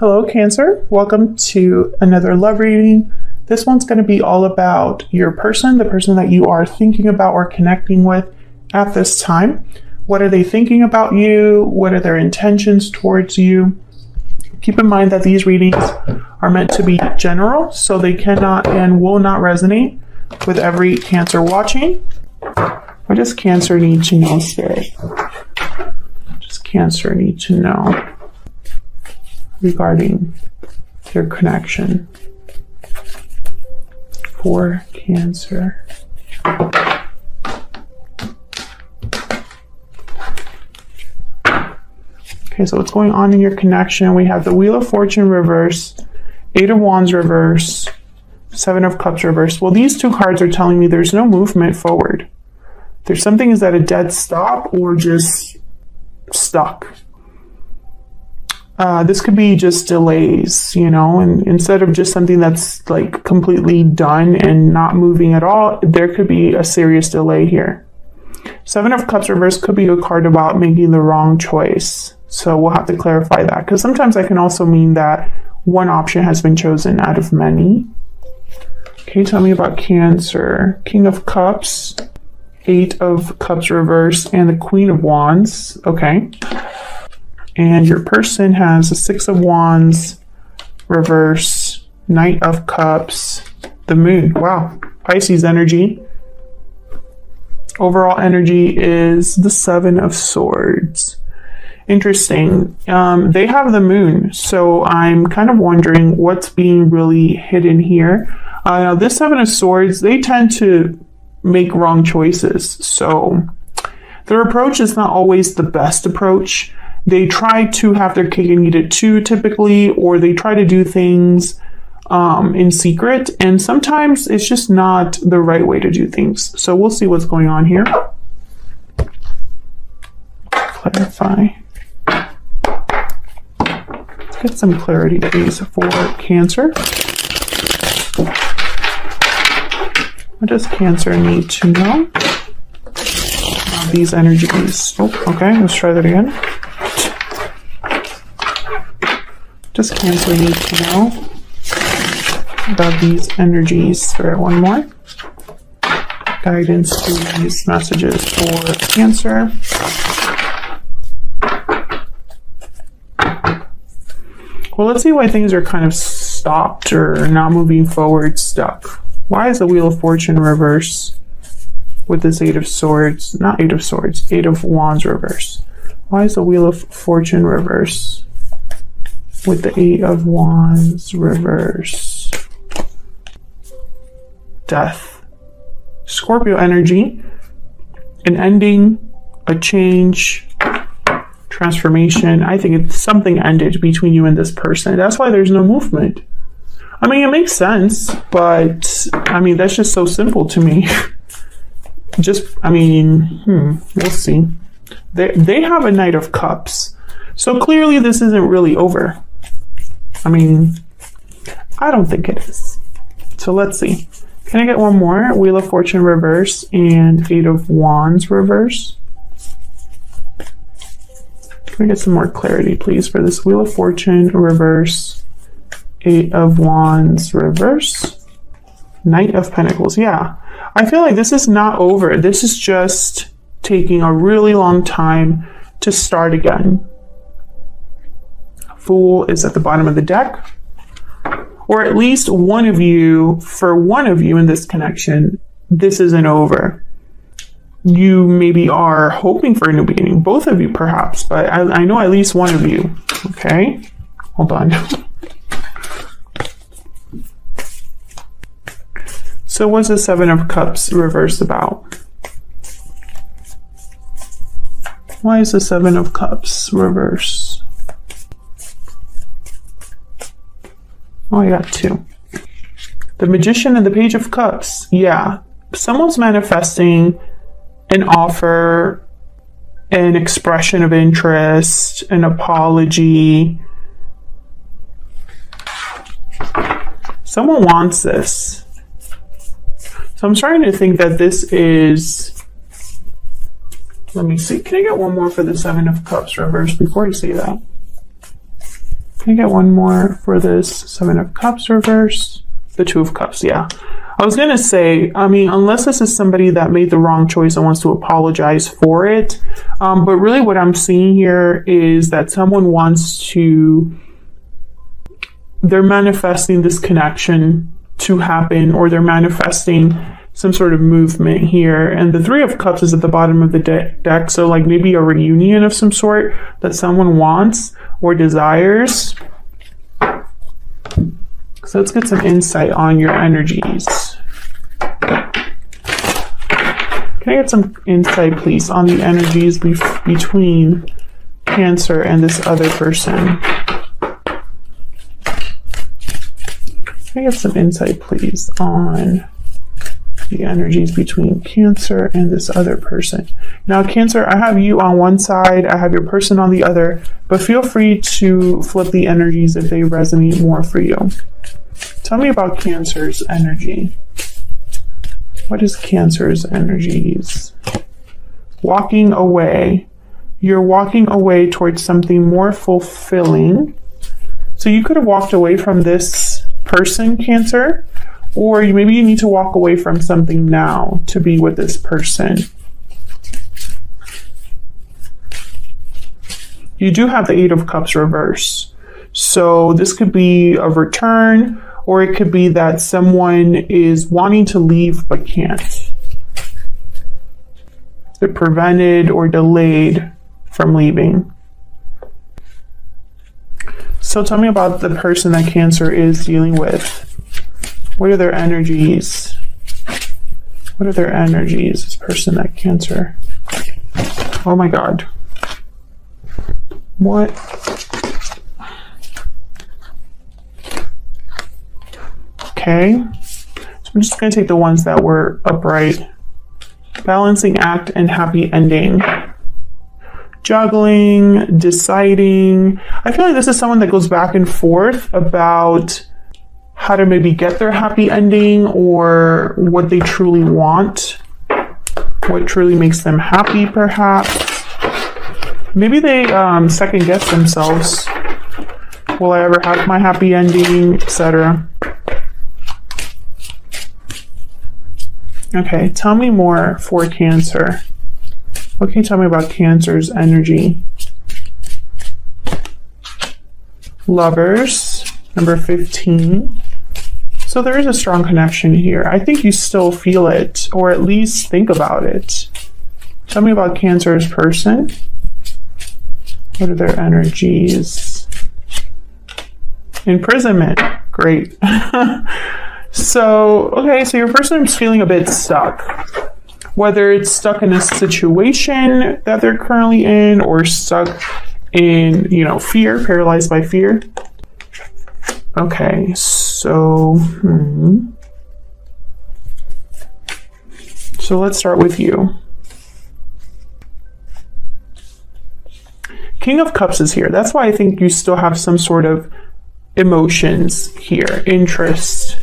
Hello, Cancer. Welcome to another love reading. This one's going to be all about your person, the person that you are thinking about or connecting with at this time. What are they thinking about you? What are their intentions towards you? Keep in mind that these readings are meant to be general, so they cannot and will not resonate with every Cancer watching. What does Cancer need to know, Spirit? What does Cancer need to know regarding their connection for Cancer? Okay, so what's going on in your connection? We have the Wheel of Fortune reverse, Eight of Wands reverse, Seven of Cups reverse. Well, these two cards are telling me there's no movement forward. There's something is at a dead stop or just stuck. This could be just delays, you know, and instead of just something that's like completely done and not moving at all, there could be a serious delay here. Seven of Cups reverse could be a card about making the wrong choice. So we'll have to clarify that, because sometimes that can also mean that one option has been chosen out of many. Okay, tell me about Cancer. King of Cups, Eight of Cups reverse, and the Queen of Wands. Okay. And your person has a Six of Wands reverse, Knight of Cups, the Moon. Wow. Pisces energy. Overall energy is the Seven of Swords. Interesting. They have the Moon, so I'm kind of wondering what's being really hidden here. This Seven of Swords, they tend to make wrong choices, so their approach is not always the best approach. They try to have their cake and eat it too, typically, or they try to do things in secret, and sometimes it's just not the right way to do things. So we'll see what's going on here. Clarify. Let's get some clarity, please, for Cancer. What does Cancer need to know about these energies? Oh, okay, let's try that again. Does Cancer need to know about these energies? Spirit, one more. Guidance to these messages for Cancer. Well, let's see why things are kind of stopped or not moving forward, stuck. Why is the Wheel of Fortune reverse with this Eight of Swords? Not Eight of Swords, Eight of Wands reverse. Why is the Wheel of Fortune reverse with the Eight of Wands reverse? Death. Scorpio energy. An ending, a change, transformation. I think it's something ended between you and this person. That's why there's no movement. I mean, it makes sense, but I mean, that's just so simple to me. We'll see. They have a Knight of Cups. So clearly this isn't really over. I mean, I don't think it is. So let's see. Can I get one more? Wheel of Fortune reverse and Eight of Wands reverse. Can we get some more clarity, please, for this Wheel of Fortune reverse, Eight of Wands reverse, Knight of Pentacles? Yeah, I feel like this is not over. This is just taking a really long time to start again. Fool is at the bottom of the deck. Or at least one of you, for one of you in this connection, this isn't over. You maybe are hoping for a new beginning. Both of you, perhaps, but I know at least one of you. Okay, hold on. So what's the Seven of Cups reverse about? Why is the Seven of Cups reverse? Oh, I got two. The Magician and the Page of Cups. Yeah, someone's manifesting an offer, an expression of interest, an apology. Someone wants this. So I'm starting to think that this is, let me see, can I get one more for the Seven of Cups reverse before you say that? Can I get one more for this Seven of Cups reverse? The Two of Cups, yeah. I was going to say, I mean, unless this is somebody that made the wrong choice and wants to apologize for it. But really what I'm seeing here is that someone wants to, they're manifesting this connection to happen, or they're manifesting some sort of movement here. And the Three of Cups is at the bottom of the deck. So like maybe a reunion of some sort that someone wants or desires. So let's get some insight on your energies. Can I get some insight, please, on the energies between Cancer and this other person? Can I get some insight, please, on the energies between Cancer and this other person? Now, Cancer, I have you on one side, I have your person on the other, but feel free to flip the energies if they resonate more for you. Tell me about Cancer's energy. What is Cancer's energies? Walking away. You're walking away towards something more fulfilling. So you could have walked away from this person, Cancer, or maybe you need to walk away from something now to be with this person. You do have the Eight of Cups reverse. So this could be a return, or it could be that someone is wanting to leave but can't. They're prevented or delayed from leaving. So tell me about the person that Cancer is dealing with. What are their energies? What are their energies, this person that Cancer? Oh my God. What? Okay, so I'm just going to take the ones that were upright. Balancing act and happy ending. Juggling, deciding. I feel like this is someone that goes back and forth about how to maybe get their happy ending, or what they truly want, what truly makes them happy, perhaps. Maybe they second guess themselves. Will I ever have my happy ending, etc.? Okay, tell me more for Cancer. What can you tell me about Cancer's energy? Lovers, number 15. So there is a strong connection here. I think you still feel it, or at least think about it. Tell me about Cancer's person. What are their energies? Imprisonment. Great. So, okay, so your person is feeling a bit stuck. Whether it's stuck in a situation that they're currently in, or stuck in, fear, paralyzed by fear. Okay, so, So let's start with you. King of Cups is here. That's why I think you still have some sort of emotions here, interest.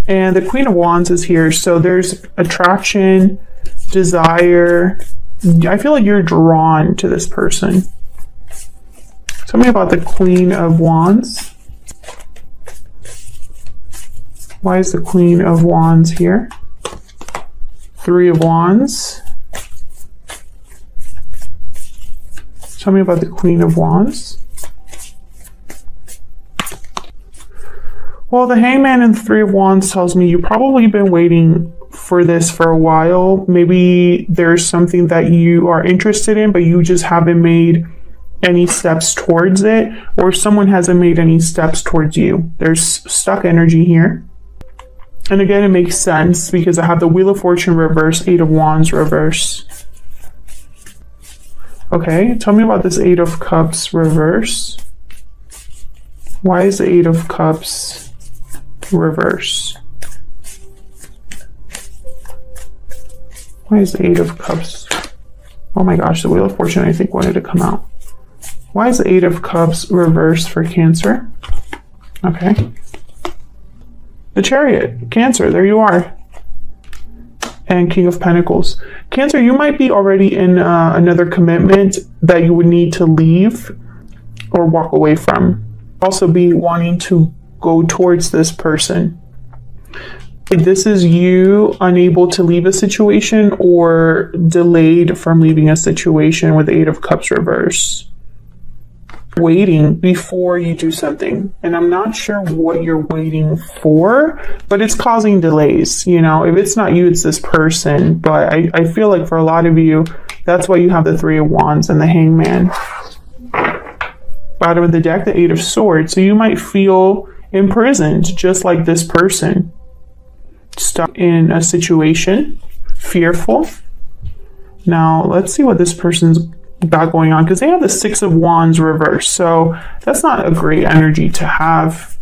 And the Queen of Wands is here. So there's attraction, desire. I feel like you're drawn to this person. Tell me about the Queen of Wands. Why is the Queen of Wands here? Three of Wands. Tell me about the Queen of Wands. Well, the Hangman and the Three of Wands tells me you've probably been waiting for this for a while. Maybe there's something that you are interested in, but you just haven't made any steps towards it, or someone hasn't made any steps towards you. There's stuck energy here. And again, it makes sense because I have the Wheel of Fortune reverse, Eight of Wands reverse. Okay, tell me about this Eight of Cups reverse. Why is the Eight of Cups reverse? Why is the Eight of Cups? Oh my gosh, the Wheel of Fortune I think wanted to come out. Why is the Eight of Cups reversed for Cancer? Okay. The Chariot, Cancer, there you are. And King of Pentacles. Cancer, you might be already in another commitment that you would need to leave, or walk away from. Also be wanting to go towards this person. This is you unable to leave a situation or delayed from leaving a situation with the Eight of Cups reverse. Waiting before you do something. And I'm not sure what you're waiting for, but it's causing delays. You know, if it's not you, it's this person. But I feel like for a lot of you, that's why you have the Three of Wands and the Hangman. Bottom of the deck, the Eight of Swords. So you might feel imprisoned, just like this person. Stuck in a situation, fearful. Now, let's see what this person's got going on, because they have the Six of Wands reversed. So that's not a great energy to have.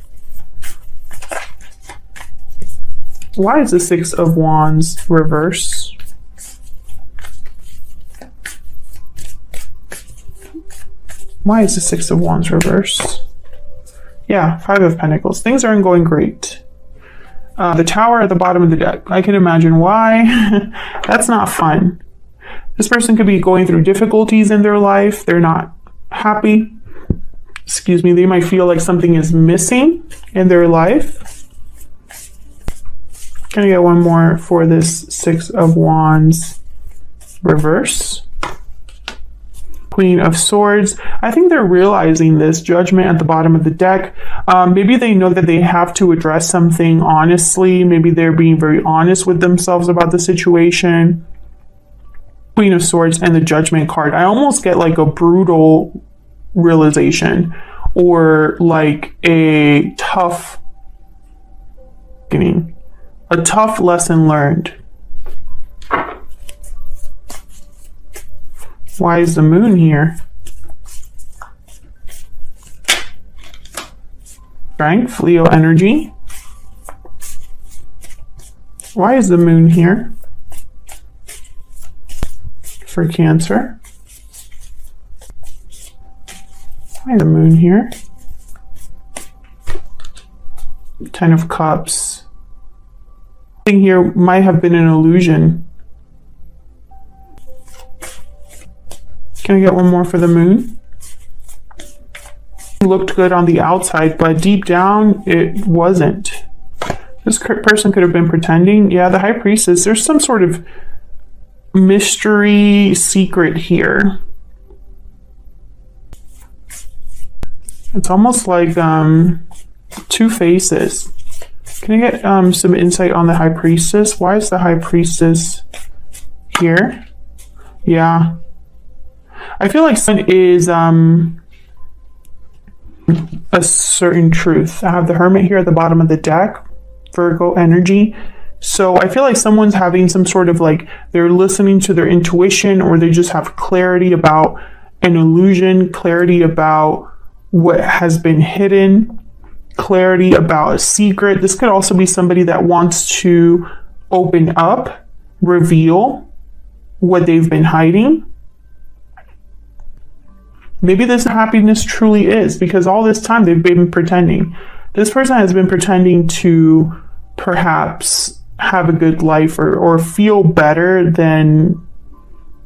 Why is the Six of Wands reversed? Why is the Six of Wands reversed? Yeah, Five of Pentacles. Things aren't going great. The Tower at the bottom of the deck. I can imagine why. That's not fun. This person could be going through difficulties in their life. They're not happy. Excuse me. They might feel like something is missing in their life. Can I get one more for this Six of Wands reverse? Queen of Swords. I think they're realizing this. Judgment at the bottom of the deck. Maybe they know that they have to address something honestly. Maybe they're being very honest with themselves about the situation. Queen of Swords and the Judgment card. I almost get like a brutal realization or like a tough lesson learned. Why is the Moon here? Strength, Leo energy. Why is the Moon here? For Cancer. Why is the Moon here? Ten of Cups. Thing here might have been an illusion. Can I get one more for the Moon? It looked good on the outside, but deep down, it wasn't. This person could have been pretending. Yeah, the High Priestess. There's some sort of mystery secret here. It's almost like two faces. Can I get some insight on the High Priestess? Why is the High Priestess here? Yeah. I feel like sun is a certain truth. I have the Hermit here at the bottom of the deck, Virgo energy. So I feel like someone's having some sort of like, they're listening to their intuition, or they just have clarity about an illusion, clarity about what has been hidden, clarity about a secret. This could also be somebody that wants to open up, reveal what they've been hiding. Maybe this happiness truly is, because all this time they've been pretending. This person has been pretending to perhaps have a good life or feel better than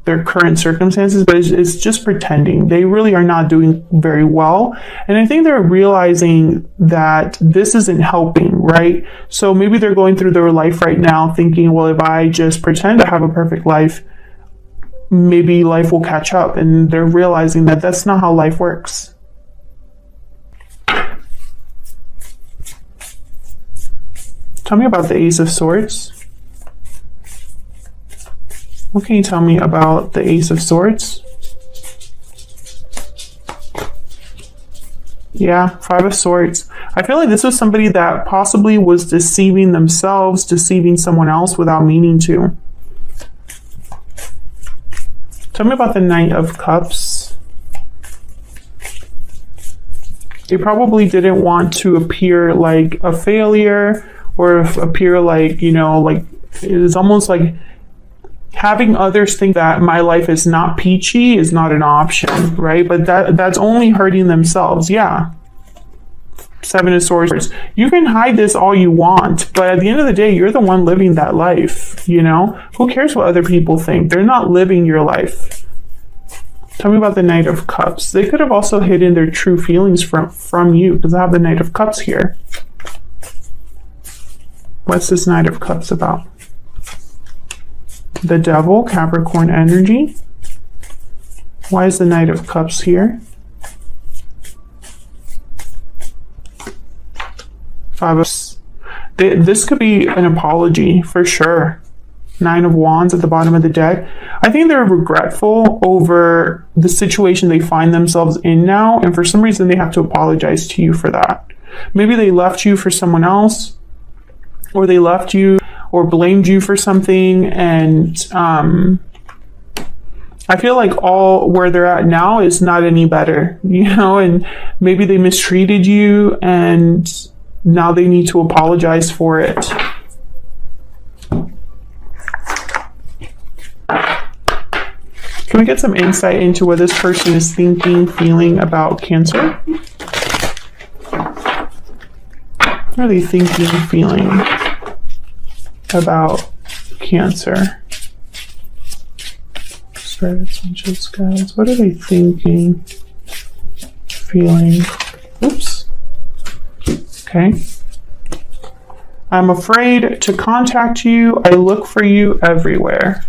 their current circumstances, but it's just pretending. They really are not doing very well. And I think they're realizing that this isn't helping, right? So maybe they're going through their life right now thinking, well, if I just pretend to have a perfect life, maybe life will catch up, and they're realizing that that's not how life works. Tell me about the Ace of Swords. What can you tell me about the Ace of Swords? Yeah, Five of Swords. I feel like this was somebody that possibly was deceiving themselves, deceiving someone else without meaning to. Tell me about the Knight of Cups. They probably didn't want to appear like a failure, or appear like, you know, like it's almost like having others think that my life is not peachy is not an option, right? But that's only hurting themselves. Yeah. Seven of Swords. You can hide this all you want, but at the end of the day, you're the one living that life, you know? Who cares what other people think? They're not living your life. Tell me about the Knight of Cups. They could have also hidden their true feelings from you, because I have the Knight of Cups here. What's this Knight of Cups about? The Devil, Capricorn energy. Why is the Knight of Cups here? This could be an apology for sure. 9 of Wands at the bottom of the deck. I think they're regretful over the situation they find themselves in now, and for some reason they have to apologize to you for that. Maybe they left you for someone else, or they left you or blamed you for something, and I feel like all where they're at now is not any better, you know, and maybe they mistreated you and now they need to apologize for it. Can we get some insight into what this person is thinking, feeling about Cancer? What are they thinking, feeling about Cancer? Spirits, angels, guides. What are they thinking, feeling? Oops. Okay. I'm afraid to contact you. I look for you everywhere.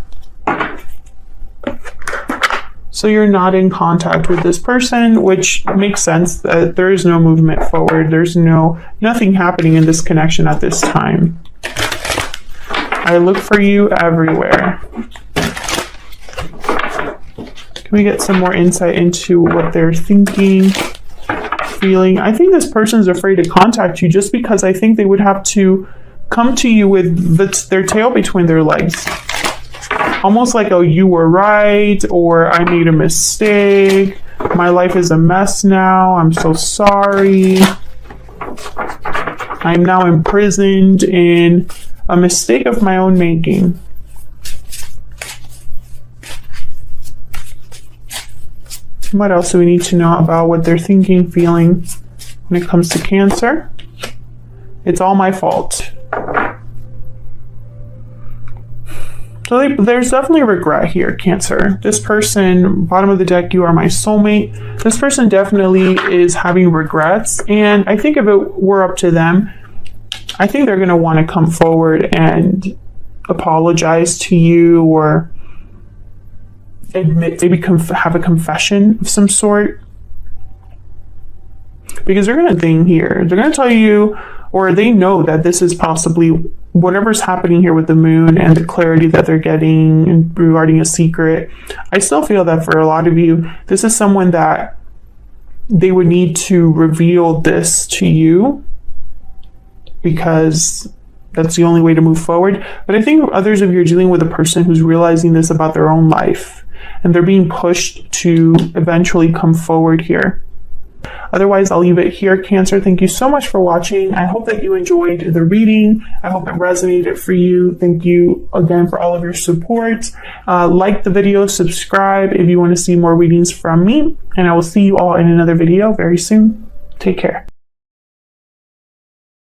So you're not in contact with this person, which makes sense that there is no movement forward. There's nothing happening in this connection at this time. I look for you everywhere. Can we get some more insight into what they're thinking, feeling? I think this person's afraid to contact you just because I think they would have to come to you with their tail between their legs. Almost like, oh, you were right, or I made a mistake. My life is a mess now. I'm so sorry. I'm now imprisoned in a mistake of my own making. What else do we need to know about what they're thinking, feeling when it comes to Cancer? It's all my fault. So there's definitely regret here, Cancer. This person, bottom of the deck, you are my soulmate. This person definitely is having regrets. And I think if it were up to them, I think they're going to want to come forward and apologize to you, or admit, maybe have a confession of some sort. Because they're going to think here. They're going to tell you, or they know that this is possibly whatever's happening here with the moon and the clarity that they're getting regarding a secret. I still feel that for a lot of you, this is someone that they would need to reveal this to you, because that's the only way to move forward. But I think others of you are dealing with a person who's realizing this about their own life, and they're being pushed to eventually come forward here. Otherwise, I'll leave it here, Cancer. Thank you so much for watching. I hope that you enjoyed the reading. I hope it resonated for you. Thank you again for all of your support. Like the video, subscribe if you want to see more readings from me, and I will see you all in another video very soon. Take care.